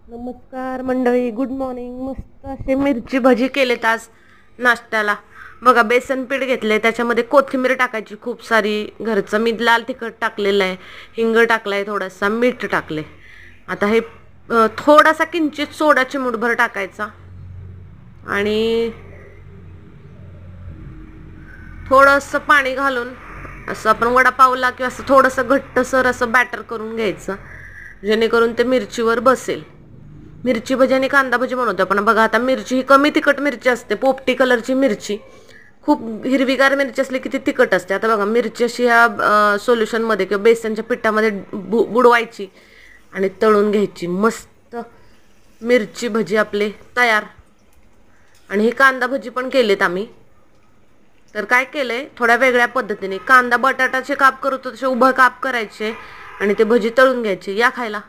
नमस्कार मंडळी, good morning. मस्त असे मिरची भजी केलेत आज नाश्त्याला. बघा, बेसन पीठ घेतले, त्याच्यामध्ये कोथिंबीर टाकायची खूप सारी. घरचं मी लाल तिखट टाकलेलं आहे, हिंग टाकलाय, थोडासा मीठ टाकले. आता हे थोडासा किंचित सोडा चिमूटभर टाकायचा आणि थोडंसं पाणी घालून असं आपण वडापावला किंवा असं थोडंसं घट्टसर असं बॅटर करून घ्यायचं, जेणेकरून ते मिरचीवर बसेल. मिरची भजी आणि कांदा भजी बनवतो आपण. बघा, आता मिरची ही कमी तिखट मिरची असते, पोपटी कलरची मिरची. खूप हिरवीगार मिरची असली की ती तिखट असते. आता बघा, मिरची अशी ह्या सोल्युशनमध्ये किंवा बेसनच्या पिठामध्ये बुडवायची आणि तळून घ्यायची. मस्त मिरची भजी आपले तयार. आणि ही कांदा भजी पण केलेत आम्ही. तर काय केलंय, थोड्या वेगळ्या पद्धतीने कांदा बटाटाचे काप करतो तसे उभं काप करायचे आणि ते भजी तळून घ्यायचे. या खायला.